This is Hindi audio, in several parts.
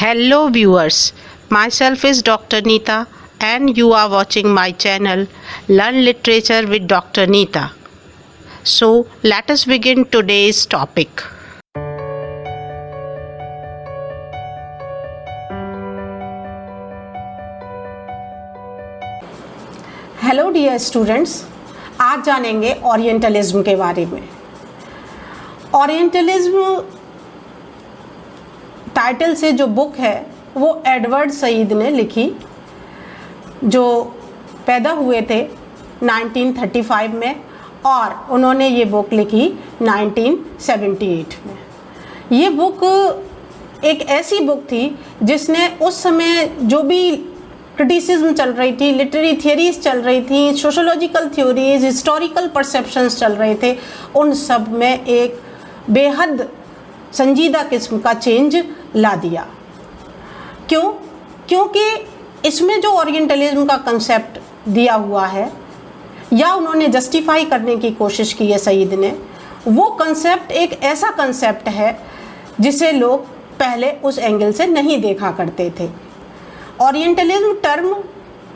Hello viewers, myself is Dr. Neeta and you are watching my channel Learn Literature with Dr. Neeta. So let us begin today's topic. Hello dear students, आज जानेंगे ओरिएंटलिज्म के बारे में। ओरिएंटलिज्म टाइटल से जो बुक है वो एडवर्ड सईद ने लिखी, जो पैदा हुए थे 1935 में और उन्होंने ये बुक लिखी 1978 में। ये बुक एक ऐसी बुक थी जिसने उस समय जो भी क्रिटिसिज्म चल रही थी, लिटरेरी थियरीज चल रही थी, सोशोलॉजिकल थ्योरीज, हिस्टोरिकल परसेप्शंस चल रहे थे, उन सब में एक बेहद संजीदा किस्म का चेंज ला दिया। क्यों? क्योंकि इसमें जो ओरिएंटलिज्म का कंसेप्ट दिया हुआ है या उन्होंने जस्टिफाई करने की कोशिश की है सईद ने, वो कंसेप्ट एक ऐसा कंसेप्ट है जिसे लोग पहले उस एंगल से नहीं देखा करते थे। ओरिएंटलिज्म टर्म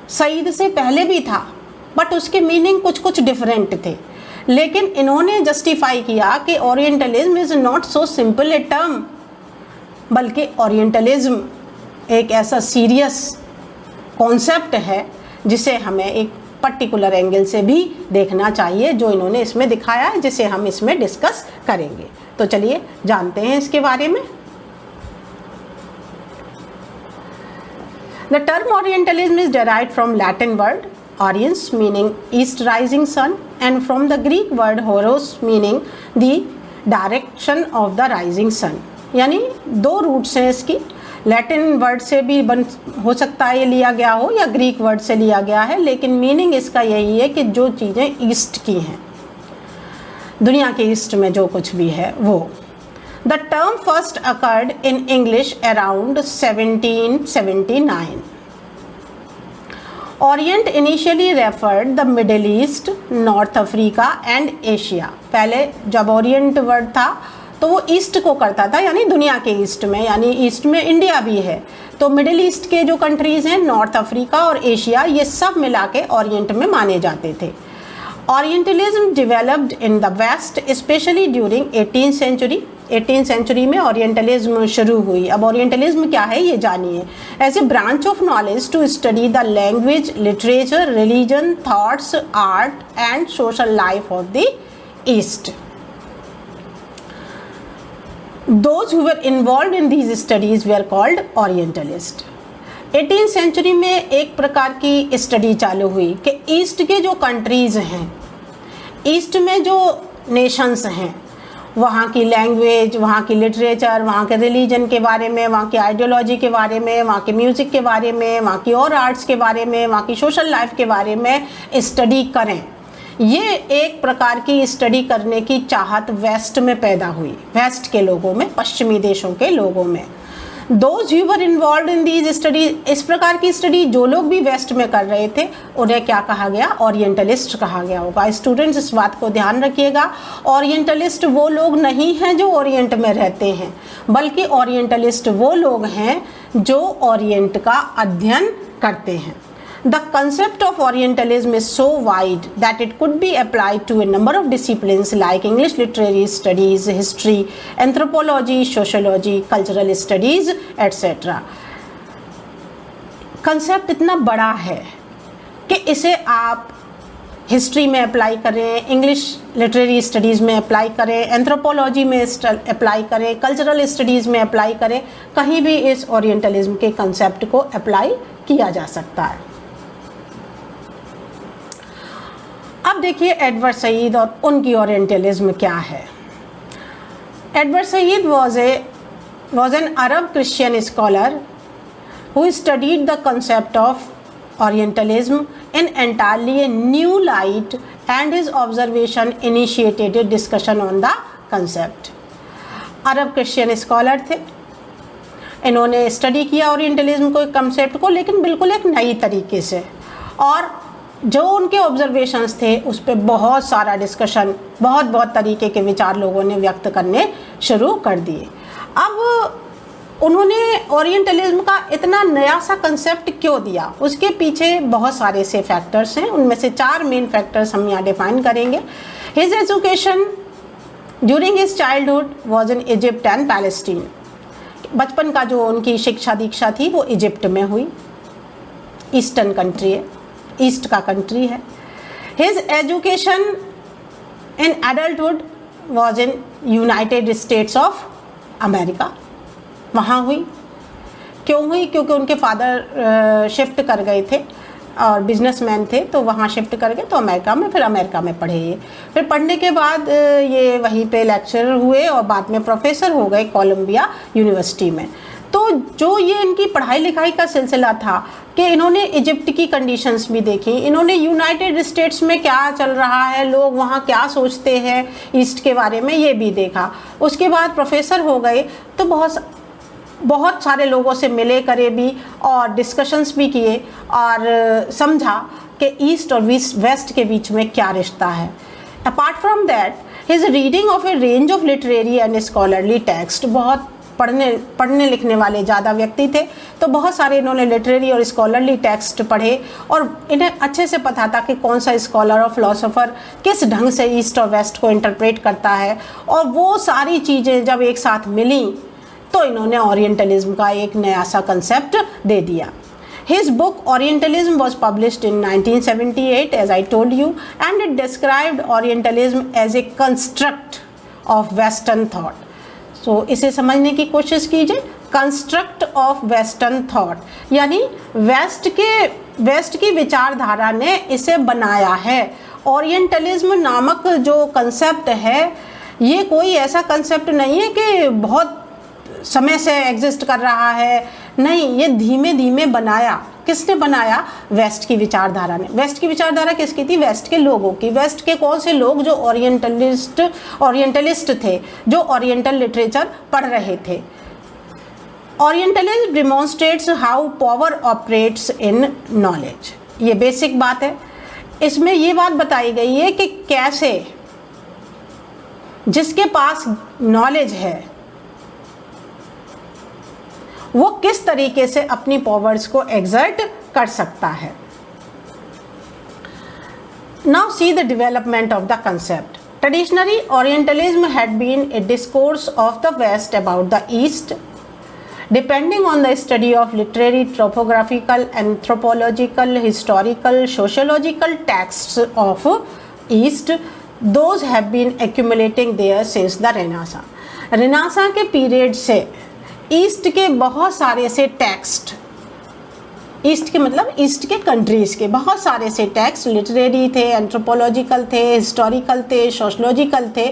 सईद से पहले भी था बट उसके मीनिंग कुछ कुछ डिफरेंट थे, लेकिन इन्होंने जस्टिफाई किया कि orientalism is not so simple a term, बल्कि ओरिएंटलिज्म एक ऐसा सीरियस कॉन्सेप्ट है जिसे हमें एक पर्टिकुलर एंगल से भी देखना चाहिए, जो इन्होंने इसमें दिखाया है, जिसे हम इसमें डिस्कस करेंगे। तो चलिए जानते हैं इसके बारे में। The term Orientalism is derived from Latin word Oriens meaning east rising sun and from the Greek word horos meaning the direction of the rising sun। यानी दो रूट्स हैं इसकी, लैटिन वर्ड से भी हो सकता है ये लिया गया हो या ग्रीक वर्ड से लिया गया है, लेकिन मीनिंग इसका यही है कि जो चीज़ें ईस्ट की हैं, दुनिया के ईस्ट में जो कुछ भी है वो। The term first occurred in English around 1779. Orient initially referred the Middle East, North Africa and Asia। पहले जब ओरिएंट वर्ड था तो वो ईस्ट को करता था, यानी दुनिया के ईस्ट में, यानी ईस्ट में इंडिया भी है, तो मिडिल ईस्ट के जो कंट्रीज़ हैं, नॉर्थ अफ्रीका और एशिया, ये सब मिला के ओरिएंट में माने जाते थे। Orientalism developed in the west specially during 18th century. 18th century में ओरिएंटलिज्म शुरू हुई। अब ओरिएंटलिज्म क्या है ये जानिए। As a branch of knowledge to study the language, literature, religion, thoughts, art and social life of the east. Those who were involved in these studies were called Orientalists। 18th century में एक प्रकार की स्टडी चालू हुई कि ईस्ट के जो कंट्रीज़ हैं, ईस्ट में जो नेशंस हैं, वहाँ की लैंग्वेज, वहाँ की लिटरेचर, वहाँ के रिलीजन के बारे में, वहाँ की आइडियोलॉजी के बारे में, वहाँ के म्यूज़िक के बारे में, वहाँ की और आर्ट्स के बारे में, वहाँ की सोशल लाइफ के बारे में स्टडी करें। ये एक प्रकार की स्टडी करने की चाहत वेस्ट में पैदा हुई, वेस्ट के लोगों में, पश्चिमी देशों के लोगों में। Those who were involved in these studies, इस प्रकार की स्टडी जो लोग भी वेस्ट में कर रहे थे उन्हें क्या कहा गया? ओरिएंटलिस्ट कहा गया होगा। स्टूडेंट्स इस बात को ध्यान रखिएगा, ओरिएंटलिस्ट वो लोग नहीं हैं जो ओरिएंट में रहते हैं, बल्कि ओरिएंटलिस्ट वो लोग हैं जो ओरिएंट का अध्ययन करते हैं। The concept of Orientalism is so wide that it could be applied to a number of disciplines like English literary studies, history, anthropology, sociology, cultural studies, etc. Concept इतना बड़ा है कि इसे आप हिस्ट्री में अप्लाई करें, इंग्लिश लिटरेरी स्टडीज़ में अप्लाई करें, एंथ्रोपोलॉजी में अप्लाई करें, कल्चरल स्टडीज़ में अप्लाई करें, कहीं भी इस ओरिएंटलिज्म के कंसेप्ट को अप्लाई किया जा सकता है। अब देखिए एडवर्ड सईद और उनकी ओरिएंटलिज्म क्या है। Edward Said was an Arab Christian scholar who studied the concept of Orientalism in entirely a new light and his observation initiated a discussion on the concept। Arab Christian scholar थे, इन्होंने स्टडी किया ओरिएंटलिज्म को, कंसेप्ट को, लेकिन बिल्कुल एक नई तरीके से, और जो उनके ऑब्जर्वेशंस थे उस पर बहुत सारा डिस्कशन, बहुत तरीके के विचार लोगों ने व्यक्त करने शुरू कर दिए। अब उन्होंने ओरिएंटलिज्म का इतना नया सा कंसेप्ट क्यों दिया, उसके पीछे बहुत सारे से फैक्टर्स हैं। उनमें से 4 मेन फैक्टर्स हम यहाँ डिफाइन करेंगे। His education during his childhood was in Egypt and Palestine. बचपन का जो उनकी शिक्षा दीक्षा थी वो इजिप्ट में हुई, ईस्टर्न कंट्री है, ईस्ट का कंट्री है। His education in adulthood was in United states of America, वहाँ हुई। क्यों हुई? क्योंकि उनके फादर शिफ्ट कर गए थे और बिजनेसमैन थे, तो वहाँ शिफ्ट कर गए, तो अमेरिका में, फिर अमेरिका में पढ़े ये। फिर पढ़ने के बाद ये वहीं पे लेक्चरर हुए और बाद में प्रोफेसर हो गए कोलंबिया यूनिवर्सिटी में। तो जो ये इनकी पढ़ाई लिखाई का सिलसिला था कि इन्होंने इजिप्ट की कंडीशंस भी देखी, इन्होंने यूनाइटेड स्टेट्स में क्या चल रहा है, लोग वहाँ क्या सोचते हैं ईस्ट के बारे में, ये भी देखा। उसके बाद प्रोफेसर हो गए तो बहुत सारे लोगों से मिले करे भी और डिस्कशंस भी किए और समझा कि ईस्ट और वेस्ट के बीच में क्या रिश्ता है। Apart from that his reading of A range of literary and scholarly text, बहुत पढ़ने लिखने वाले ज़्यादा व्यक्ति थे, तो बहुत सारे इन्होंने लिटरेरी और स्कॉलरली टेक्स्ट पढ़े और इन्हें अच्छे से पता था कि कौन सा स्कॉलर और फिलोसोफर किस ढंग से ईस्ट और वेस्ट को इंटरप्रेट करता है। और वो सारी चीज़ें जब एक साथ मिली तो इन्होंने ओरिएंटलिज्म का एक नया सा कंसेप्ट दे दिया। His book Orientalism was published in 1978, as I told you, and it described Orientalism as a construct of Western thought. So इसे समझने की कोशिश कीजिए, construct of Western thought, यानी वेस्ट की विचारधारा ने इसे बनाया है। ओरिएंटलिज्म नामक जो कंसेप्ट है ये कोई ऐसा कंसेप्ट नहीं है कि बहुत समय से एग्जिस्ट कर रहा है, नहीं, ये धीमे धीमे बनाया। किसने बनाया? वेस्ट की विचारधारा ने। वेस्ट की विचारधारा किसकी थी? वेस्ट के लोगों की। वेस्ट के कौन से लोग? जो ओरिएंटलिस्ट थे, जो ओरिएंटल लिटरेचर पढ़ रहे थे। Orientalism demonstrates how power operates in knowledge, ये बेसिक बात है। इसमें ये बात बताई गई है कि कैसे जिसके पास नॉलेज है वो किस तरीके से अपनी पावर्स को एग्जर्ट कर सकता है। Now see the development of the concept. Traditionally orientalism had been a discourse of the west about the east, depending on the study of literary, topographical, anthropological, historical, sociological texts of east, those have been accumulating there since the renaissance. Renaissance के पीरियड से ईस्ट के बहुत सारे से टेक्स्ट, ईस्ट के मतलब ईस्ट के कंट्रीज़ के बहुत सारे से टेक्स्ट, लिटरेरी थे, एंथ्रोपोलॉजिकल थे, हिस्टोरिकल थे, सोशलॉजिकल थे,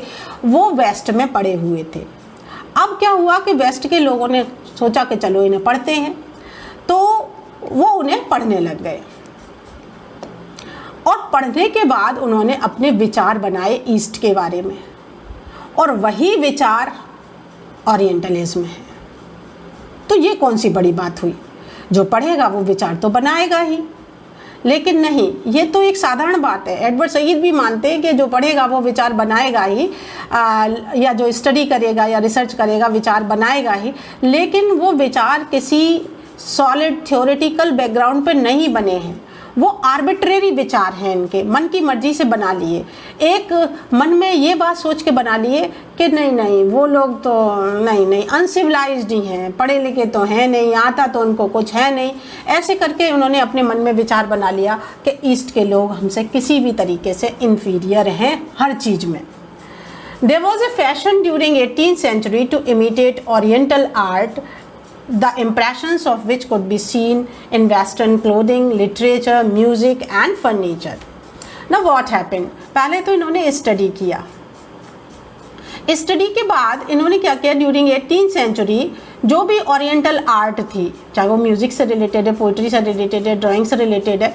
वो वेस्ट में पड़े हुए थे। अब क्या हुआ कि वेस्ट के लोगों ने सोचा कि चलो इन्हें पढ़ते हैं, तो वो उन्हें पढ़ने लग गए और पढ़ने के बाद उन्होंने अपने विचार बनाए ईस्ट के बारे में, और वही विचार ओरिएंटलिज्म है। तो ये कौन सी बड़ी बात हुई? जो पढ़ेगा वो विचार तो बनाएगा ही, लेकिन नहीं, ये तो एक साधारण बात है। एडवर्ड सईद भी मानते हैं कि जो पढ़ेगा वो विचार बनाएगा ही, या जो स्टडी करेगा या रिसर्च करेगा विचार बनाएगा ही, लेकिन वो विचार किसी सॉलिड थ्योरेटिकल बैकग्राउंड पे नहीं बने हैं, वो आर्बिट्रेरी विचार हैं, इनके मन की मर्जी से बना लिए। एक मन में ये बात सोच के बना लिए कि नहीं वो लोग तो नहीं अनसिविलाइज्ड ही हैं, पढ़े लिखे तो हैं नहीं, आता तो उनको कुछ है नहीं, ऐसे करके उन्होंने अपने मन में विचार बना लिया कि ईस्ट के लोग हमसे किसी भी तरीके से इन्फीरियर हैं हर चीज़ में। There was a fashion during 18th century to imitate Oriental art, the impressions of which could be seen in Western clothing, literature, music and furniture. Now what happened? पहले तो इन्होंने स्टडी किया, स्टडी के बाद इन्होंने क्या किया? ड्यूरिंग 18th सेंचुरी जो भी ओरिएंटल आर्ट थी, चाहे वो म्यूज़िक से रिलेटेड है, पोइट्री से रिलेटेड है, ड्राइंग से रिलेटेड है,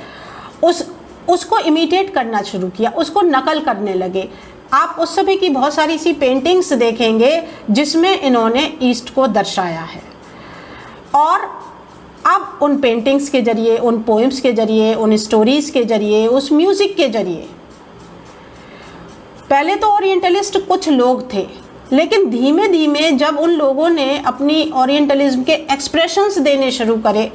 उसको इमिटेट करना शुरू किया, उसको नकल करने लगे। आप उस समय की बहुत सारी सी पेंटिंग्स देखेंगे जिसमें इन्होंने ईस्ट को दर्शाया है, और अब उन पेंटिंग्स के जरिए, उन पोएम्स के जरिए, उन स्टोरीज़ के जरिए, उस म्यूज़िक के जरिए, पहले तो ओरिएंटलिस्ट कुछ लोग थे लेकिन धीमे धीमे जब उन लोगों ने अपनी ओरिएंटलिज्म के एक्सप्रेशंस देने शुरू करे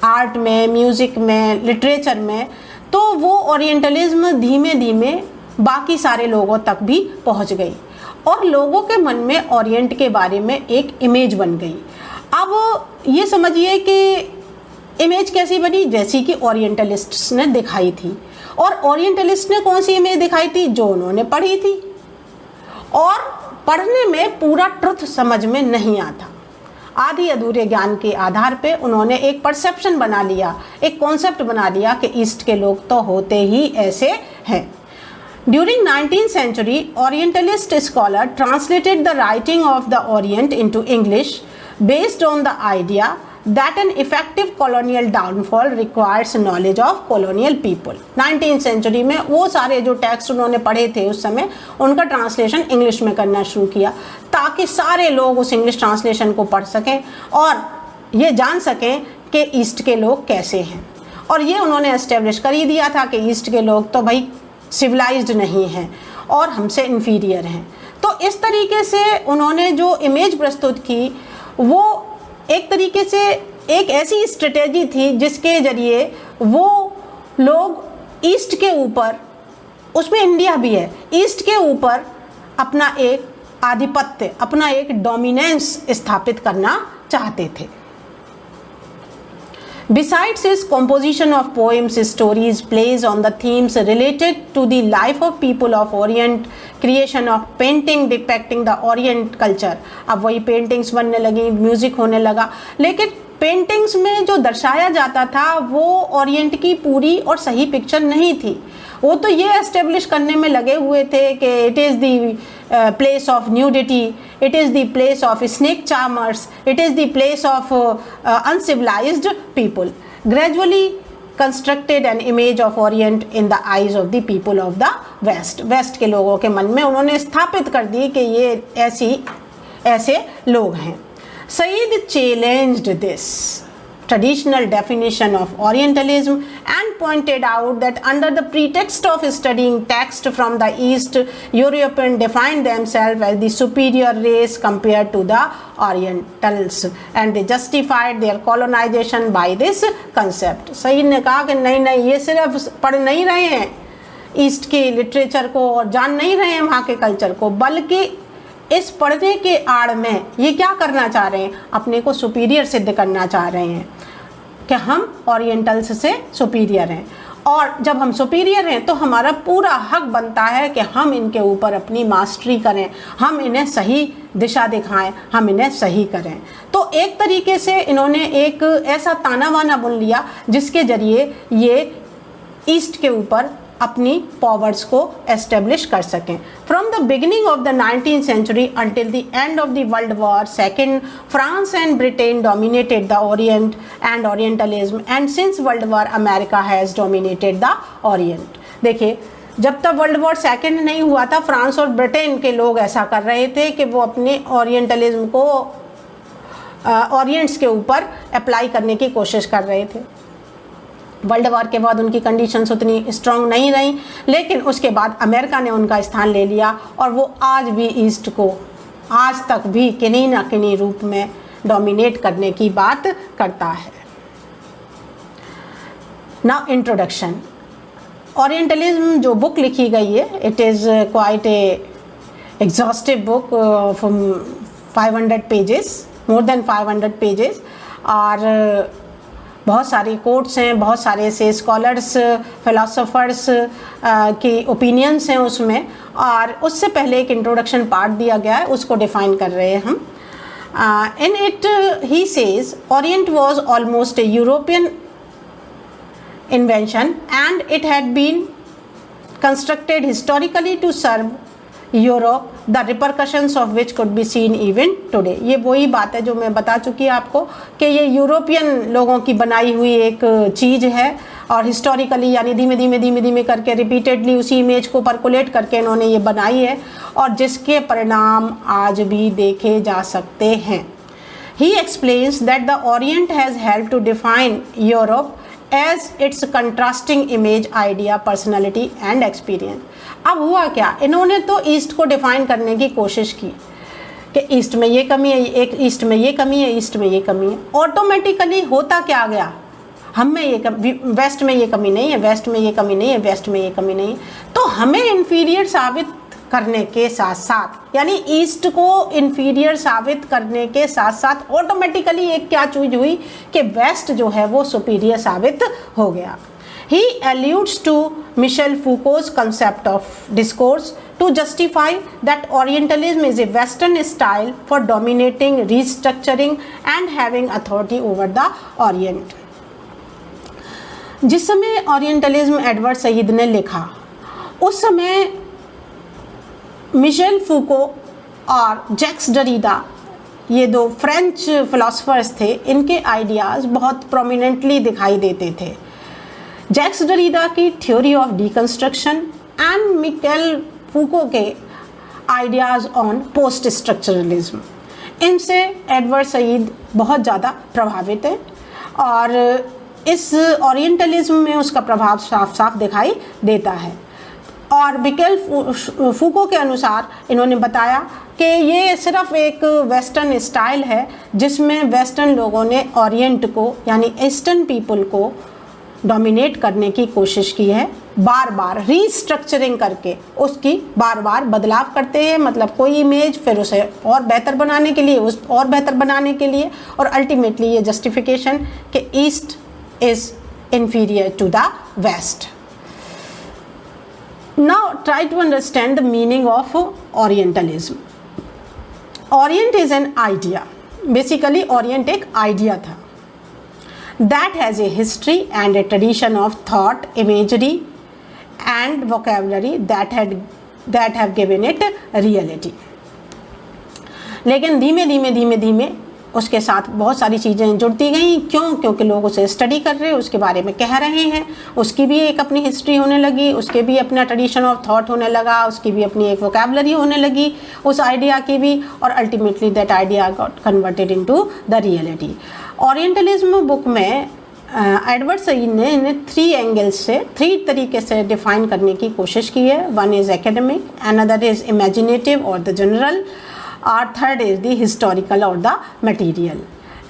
आर्ट में, म्यूज़िक में, लिटरेचर में, तो वो ओरिएंटलिज्म धीमे धीमे बाकी सारे लोगों तक भी पहुंच गई और लोगों के मन में ओरिएंट के बारे में एक इमेज बन गई। अब ये समझिए कि इमेज कैसी बनी, जैसी कि ओरिएंटलिस्ट्स ने दिखाई थी। और ओरिएंटलिस्ट ने कौन सी इमेज दिखाई थी? जो उन्होंने पढ़ी थी। और पढ़ने में पूरा ट्रुथ समझ में नहीं आता, आधी अधूरे ज्ञान के आधार पे उन्होंने एक परसेप्शन बना लिया, एक कॉन्सेप्ट बना लिया कि ईस्ट के लोग तो होते ही ऐसे हैं। During 19th century, Orientalist scholar translated the writing of the Orient into English based on the idea that an effective colonial downfall requires knowledge of colonial people. 19th century में वो सारे जो टेक्स्ट उन्होंने पढ़े थे उस समय, उनका ट्रांसलेशन इंग्लिश में करना शुरू किया ताकि सारे लोग उस इंग्लिश ट्रांसलेशन को पढ़ सकें और ये जान सकें कि ईस्ट के लोग कैसे हैं। और ये उन्होंने एस्टेब्लिश कर ही दिया था कि ईस्ट के लोग तो भाई सिविलाइज्ड नहीं हैं और हमसे इन्फीरियर हैं। तो इस तरीके से उन्होंने जो इमेज प्रस्तुत की वो एक तरीके से एक ऐसी स्ट्रेटेजी थी जिसके ज़रिए वो लोग ईस्ट के ऊपर, उसमें इंडिया भी है, ईस्ट के ऊपर अपना एक आधिपत्य, अपना एक डोमिनेंस स्थापित करना चाहते थे। Besides his composition of poems, stories, plays on the themes related to the life of people of Orient, creation of painting depicting the Orient culture, अब वही पेंटिंग्स बनने लगी, म्यूज़िक होने लगा, लेकिन पेंटिंग्स में जो दर्शाया जाता था वो ओरिएंट की पूरी और सही पिक्चर नहीं थी। वो तो ये एस्टेब्लिश करने में लगे हुए थे कि it is the place of nudity, it is the place of snake charmers, it is the place of uncivilised people. Gradually constructed an image of orient in the eyes of the people of the west. West के लोगों के मन में उन्होंने स्थापित कर दी कि ये ऐसे लोग हैं। Said challenged this traditional definition of Orientalism and pointed out that under the pretext of studying text from the East, Europeans defined themselves as the superior race compared to the Orientals and they justified their colonization by this concept. Saeed ने कहा कि नहीं, ये सिर्फ पढ़ नहीं रहे हैं ईस्ट के लिटरेचर को और जान नहीं रहे हैं वहाँ के कल्चर को, बल्कि इस पढ़ने के आड़ में ये क्या करना चाह रहे हैं, अपने को सुपीरियर सिद्ध करना चाह रहे हैं कि हम ओरिएंटल्स से सुपीरियर हैं। और जब हम सुपीरियर हैं तो हमारा पूरा हक बनता है कि हम इनके ऊपर अपनी मास्टरी करें, हम इन्हें सही दिशा दिखाएं, हम इन्हें सही करें। तो एक तरीके से इन्होंने एक ऐसा ताना बाना बुन लिया जिसके ज़रिए ये ईस्ट के ऊपर अपनी पावर्स को एस्टेब्लिश कर सकें। From the beginning of the 19th century until the end of the World War II, France and Britain dominated the Orient and Orientalism, and since World War America has dominated the Orient. देखिए, जब तक वर्ल्ड वॉर सेकेंड नहीं हुआ था, फ्रांस और ब्रिटेन के लोग ऐसा कर रहे थे कि वो अपने ओरिएंटलिज्म को ओरिएंट्स के ऊपर अप्लाई करने की कोशिश कर रहे थे। वर्ल्ड वॉर के बाद उनकी कंडीशंस उतनी स्ट्रॉन्ग नहीं रही, लेकिन उसके बाद अमेरिका ने उनका स्थान ले लिया और वो आज भी ईस्ट को आज तक भी किन्हीं ना किन्हीं रूप में डोमिनेट करने की बात करता है। Now introduction. ओरिएंटलिज्म जो बुक लिखी गई है, it is quite a exhaustive book from 500 pages, more than 500 pages, और बहुत सारे कोट्स हैं, बहुत सारे से स्कॉलर्स, फिलोसोफर्स की ओपिनियंस हैं उसमें। और उससे पहले एक इंट्रोडक्शन पार्ट दिया गया है, उसको डिफाइन कर रहे हैं हम। In it he says Orient was almost A European invention and it had been constructed historically to serve Europe, the repercussions of which could be seen even today। ये वही बात है जो मैं बता चुकी आपको कि ये यूरोपियन लोगों की बनाई हुई एक चीज़ है और हिस्टोरिकली यानी धीमे धीमे करके रिपीटेडली उसी इमेज को परकुलेट करके इन्होंने ये बनाई है और जिसके परिणाम आज भी देखे जा सकते हैं। He explains that the Orient has helped to define Europe as its contrasting image, idea, personality and experience। अब हुआ क्या, इन्होंने तो ईस्ट को डिफाइन करने की कोशिश की, कि ईस्ट में ये कमी है, एक ईस्ट में ये कमी है, ईस्ट में ये कमी है। ऑटोमेटिकली होता क्या गया, हम में ये वेस्ट में ये कमी नहीं है, वेस्ट में ये कमी नहीं है, वेस्ट में ये कमी नहीं है। तो हमें इन्फीरियर साबित करने के साथ साथ, यानी ईस्ट को इन्फीरियर साबित करने के साथ साथ ऑटोमेटिकली एक क्या चीज हुई कि वेस्ट जो है वो सुपीरियर साबित हो गया। He alludes to Michel Foucault's concept of discourse to justify that Orientalism is a Western style for dominating, restructuring and having authority over the Orient. जिस समय ओरिएंटलिज्म एडवर्ड सईद ने लिखा, उस समय मिशेल फूको और जैक्स डरीडा, ये दो फ्रेंच फिलोसफर्स थे, इनके आइडियाज़ बहुत प्रोमिनेंटली दिखाई देते थे। जैक्स डरीडा की theory of deconstruction and Michel Foucault के आइडियाज़ ऑन पोस्ट स्ट्रक्चरलिज्म, इनसे एडवर्ड सईद बहुत ज़्यादा प्रभावित है और इस ओरिएंटलिज्म में उसका प्रभाव साफ साफ दिखाई देता है। और मिशेल फूको के अनुसार इन्होंने बताया कि ये सिर्फ एक वेस्टर्न स्टाइल है जिसमें वेस्टर्न लोगों ने ओरिएंट को यानी ईस्टर्न पीपल को डोमिनेट करने की कोशिश की है, बार बार रीस्ट्रक्चरिंग करके उसकी बार बार बदलाव करते हैं, मतलब कोई इमेज फिर उसे और बेहतर बनाने के लिए, उस और बेहतर बनाने के लिए, और अल्टीमेटली ये जस्टिफिकेशन कि east is inferior to the west. Now try to understand the meaning of Orientalism. Orient is an idea. Basically Orient एक idea था that has a history and a tradition of thought, imagery and vocabulary that have given it reality. लेकिन धीमे धीमे उसके साथ बहुत सारी चीज़ें जुड़ती गई। क्यों? क्योंकि लोग उसे स्टडी कर रहे हैं, उसके बारे में कह रहे हैं, उसकी भी एक अपनी हिस्ट्री होने लगी, उसके भी अपना ट्रेडिशन ऑफ थॉट होने लगा, उसकी भी अपनी एक वोकैबुलरी होने लगी उस आइडिया की भी, और ultimately that idea got converted into the reality. Orientalism book में एडवर्ड सईद ने इन्हें 3 एंगल्स से, 3 तरीके से डिफाइन करने की कोशिश की है। One is academic, another is imaginative और the general, or third is the historical or the material,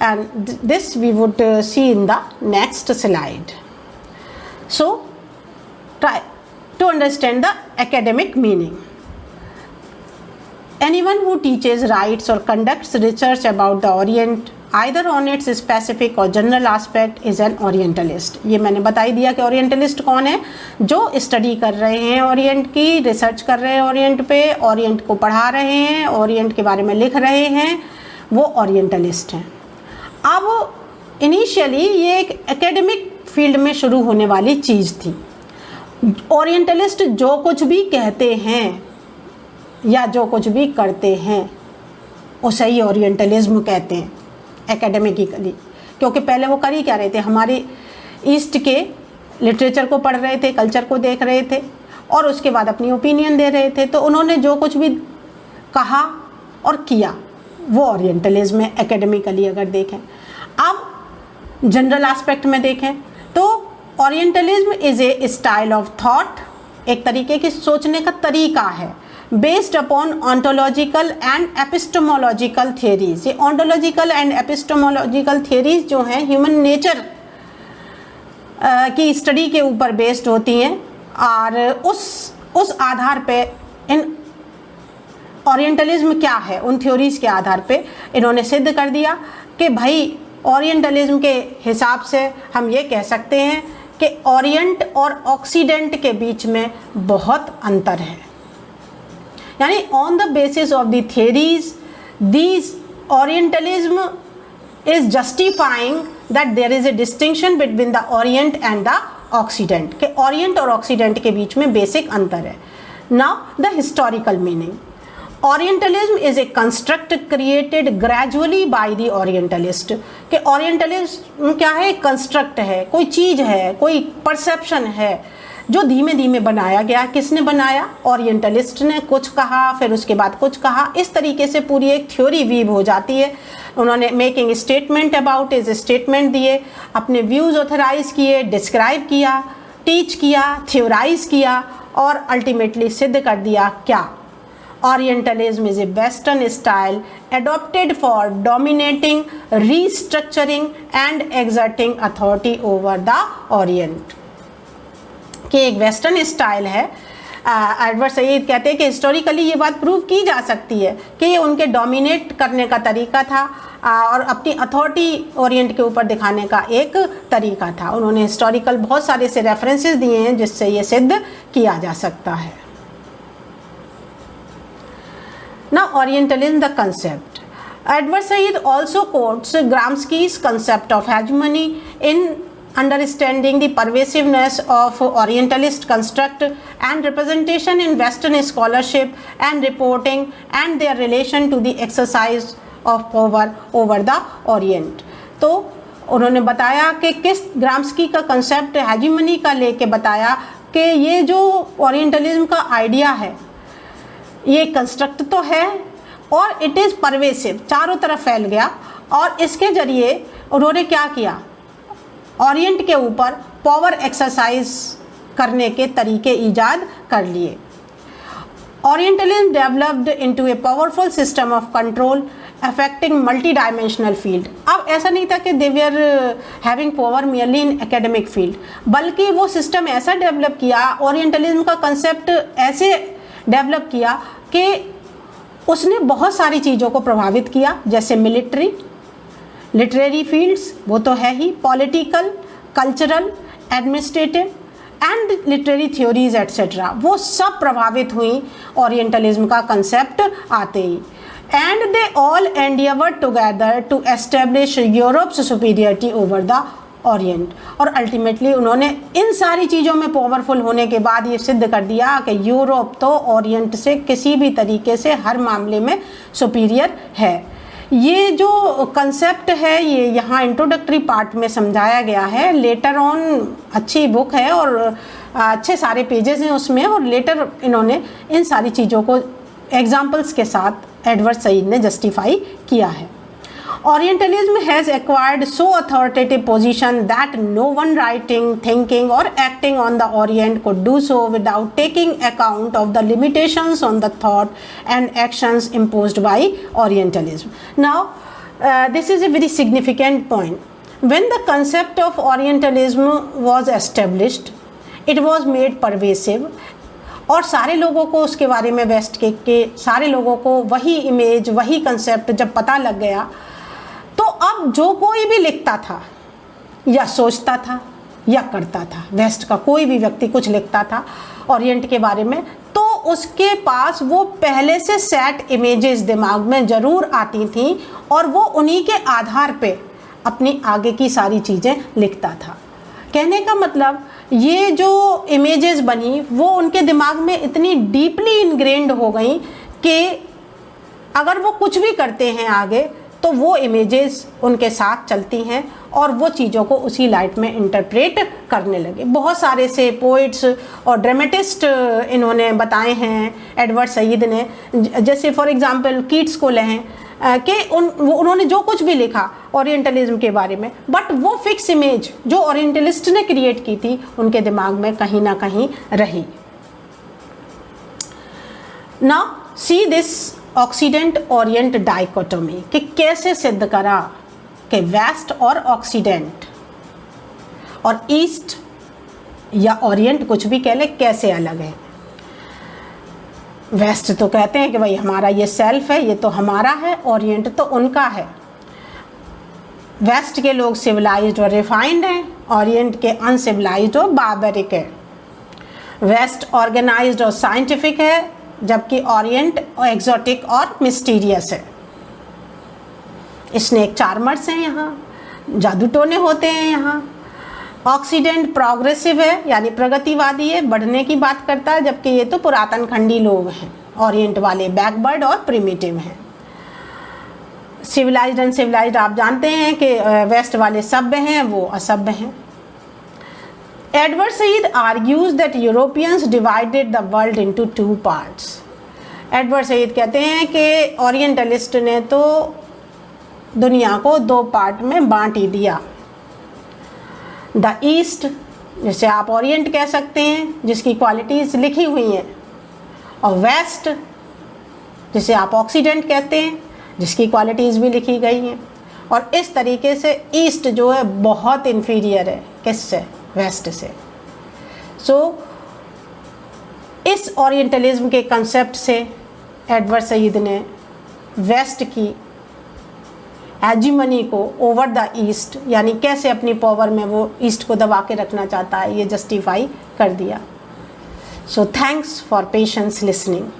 and this we would see in the next slide. So try to understand the academic meaning. Anyone who teaches, writes or conducts research about the Orient either on its specific or general aspect is an Orientalist. ये मैंने बता ही दिया कि ओरिएंटलिस्ट कौन है, जो स्टडी कर रहे हैं ओरिएंट की, रिसर्च कर रहे हैं ओरिएंट पे, ओरिएंट को पढ़ा रहे हैं, ओरिएंट के बारे में लिख रहे हैं, वो ओरिएंटलिस्ट हैं। अब इनिशियली ये एक एकेडमिक फील्ड में शुरू होने वाली चीज़ थी। ओरिएंटलिस्ट जो कुछ भी कहते हैं या जो कुछ भी करते हैं उसे ही ओरिएंटलिज्म कहते हैं एकेडमिकली, क्योंकि पहले वो कर ही क्या रहे थे, हमारे ईस्ट के लिटरेचर को पढ़ रहे थे, कल्चर को देख रहे थे और उसके बाद अपनी ओपिनियन दे रहे थे। तो उन्होंने जो कुछ भी कहा और किया वो ओरिएंटलिज्म है एकेडमिकली अगर देखें। अब जनरल एस्पेक्ट में देखें तो orientalism is a style of thought, एक तरीके की सोचने का तरीका है, based upon ontological and epistemological theories. ये ऑन्टोलॉजिकल एंड एपिस्टेमोलॉजिकल थियरीज जो हैं ह्यूमन नेचर की स्टडी के ऊपर बेस्ड होती हैं, और उस आधार पे इन ओरिएंटलिज्म क्या है, उन थ्योरीज के आधार पे इन्होंने सिद्ध कर दिया कि भाई ओरिएंटलिज्म के हिसाब से हम ये कह सकते हैं कि ओरिएंट और ऑक्सीडेंट के बीच में बहुत अंतर है। यानी on the basis of the theories, these Orientalism is justifying that there is a distinction between the Orient and the Occident, कि Orient और Occident के बीच में बेसिक अंतर है। Now the historical meaning. Orientalism is a construct created gradually by the Orientalist, कि Orientalism क्या है, कंस्ट्रक्ट है, कोई चीज़ है, कोई परसेप्शन है जो धीमे धीमे बनाया गया। किसने बनाया? ओरिएंटलिस्ट ने। कुछ कहा फिर उसके बाद कुछ कहा, इस तरीके से पूरी एक थ्योरी वीव हो जाती है। उन्होंने making statement about is statement दिए, अपने व्यूज़ ऑथराइज किए, डिस्क्राइब किया, टीच किया, थ्योराइज किया और अल्टीमेटली सिद्ध कर दिया क्या? Orientalism is a Western style adopted for dominating, restructuring and exerting authority over the Orient. कि एक वेस्टर्न स्टाइल है। एडवर्ड सईद कहते हैं कि हिस्टोरिकली ये बात प्रूव की जा सकती है कि ये उनके डोमिनेट करने का तरीका था और अपनी अथॉरिटी ओरिएंट के ऊपर दिखाने का एक तरीका था। उन्होंने हिस्टोरिकल बहुत सारे से रेफरेंसेस दिए हैं जिससे ये सिद्ध किया जा सकता है। Now Orientalism, the concept. Edward Said also quotes Gramsci's concept of hegemony in understanding the pervasiveness of Orientalist construct and representation in Western scholarship and reporting and their relation to the exercise of power over the Orient. तो उन्होंने बताया कि किस ग्राम्स्की का कंसेप्ट हेजिमनी का लेके बताया कि ये जो ओरिएंटलिज्म का आइडिया है ये कंस्ट्रक्ट तो है और इट इज़ परवेसिव, चारों तरफ फैल गया और इसके ज़रिए उन्होंने क्या किया, ओरिएंट के ऊपर पावर एक्सरसाइज करने के तरीके ईजाद कर लिए। Orientalism developed into a powerful system of control affecting multi dimensional field. अब ऐसा नहीं था कि they were having power merely in academic field, बल्कि वो सिस्टम ऐसा डेवलप किया, ओरिएंटलिज्म का कंसेप्ट ऐसे डेवलप किया कि उसने बहुत सारी चीज़ों को प्रभावित किया, जैसे मिलिट्री, लिटरेरी फील्ड्स वो तो है ही, political, cultural, administrative and literary theories etcetera, वो सब प्रभावित हुई ओरिएंटलिज्म का कंसेप्ट आते ही। And they all endeavoured together to establish Europe's superiority over the orient. और अल्टीमेटली उन्होंने इन सारी चीज़ों में पावरफुल होने के बाद ये सिद्ध कर दिया कि यूरोप तो ओरिएंट से किसी भी तरीके से हर मामले में सुपीरियर है। ये जो कंसेप्ट है ये यहाँ इंट्रोडक्टरी पार्ट में समझाया गया है। लेटर ऑन अच्छी बुक है और अच्छे सारे पेजेस हैं उसमें, और लेटर इन्होंने इन सारी चीज़ों को एग्जाम्पल्स के साथ एडवर्ड सईद ने जस्टिफाई किया है। Orientalism has acquired so authoritative position that no one writing, thinking or acting on the Orient could do so without taking account of the limitations on the thought and actions imposed by Orientalism. Now, this is a very significant point. When the concept of Orientalism was established, it was made pervasive और सारे लोगों को उसके बारे में वेस्ट के सारे लोगों को वही इमेज, वही कंसेप्ट जब पता लग गया, तो अब जो कोई भी लिखता था या सोचता था या करता था, वेस्ट का कोई भी व्यक्ति कुछ लिखता था ओरिएंट के बारे में, तो उसके पास वो पहले से सेट इमेजेस दिमाग में ज़रूर आती थी और वो उन्हीं के आधार पे अपनी आगे की सारी चीज़ें लिखता था। कहने का मतलब ये जो इमेजेस बनी वो उनके दिमाग में इतनी डीपली इनग्रेन्ड हो गई कि अगर वो कुछ भी करते हैं आगे तो वो इमेजेस उनके साथ चलती हैं और वो चीज़ों को उसी लाइट में इंटरप्रेट करने लगे। बहुत सारे से पोइट्स और ड्रामेटिस्ट इन्होंने बताए हैं एडवर्ड सईद ने, जैसे फॉर एग्जांपल कीट्स को लें कि उन्होंने जो कुछ भी लिखा ओरिएंटलिज्म के बारे में, बट वो फिक्स इमेज जो ओरिएंटलिस्ट ने क्रिएट की थी उनके दिमाग में कहीं ना कहीं रही। Now see this oxidant Orient dichotomy कि कैसे सिद्ध करा कि वेस्ट और ऑक्सीडेंट और ईस्ट या ओरिएंट कुछ भी कह ले कैसे अलग है। वेस्ट तो कहते हैं कि भाई हमारा ये सेल्फ है, ये तो हमारा है, ओरिएंट तो उनका है। वेस्ट के लोग सिविलाइज्ड और रिफाइंड हैं, ओरिएंट के अनसिविलाइज्ड और बार्बरिक है। वेस्ट ऑर्गेनाइज्ड और साइंटिफिक है, जबकि ओरिएंट एक्सोटिक और मिस्टीरियस है। स्नेक चार्मर्स हैं, यहाँ जादू टोने होते हैं। यहाँ ऑक्सीडेंट प्रोग्रेसिव है, यानी प्रगतिवादी है, बढ़ने की बात करता है, जबकि ये तो पुरातन खंडी लोग हैं। ओरिएंट वाले बैकवर्ड और प्रिमिटिव हैं। सिविलाइज्ड अनसिविलाइज्ड आप जानते हैं कि वेस्ट वाले सभ्य हैं, वो असभ्य हैं। Edward Said argues that Europeans divided the world into two parts. Edward Said कहते हैं कि ओरिएंटलिस्ट ने तो दुनिया को दो पार्ट में बांट ही दिया। द ईस्ट, जिसे आप ओरिएंट कह सकते हैं, जिसकी क्वालिटीज़ लिखी हुई हैं, और वेस्ट जिसे आप ऑक्सीडेंट कहते हैं, जिसकी क्वालिटीज़ भी लिखी गई हैं। और इस तरीके से ईस्ट जो है बहुत इन्फीरियर है किससे, वेस्ट से। सो इस ओरिएंटलिज्म के कंसेप्ट से एडवर्ड सईद ने वेस्ट की हेजिमनी को ओवर द ईस्ट, यानी कैसे अपनी पावर में वो ईस्ट को दबा के रखना चाहता है, ये जस्टिफाई कर दिया। So thanks for patience listening.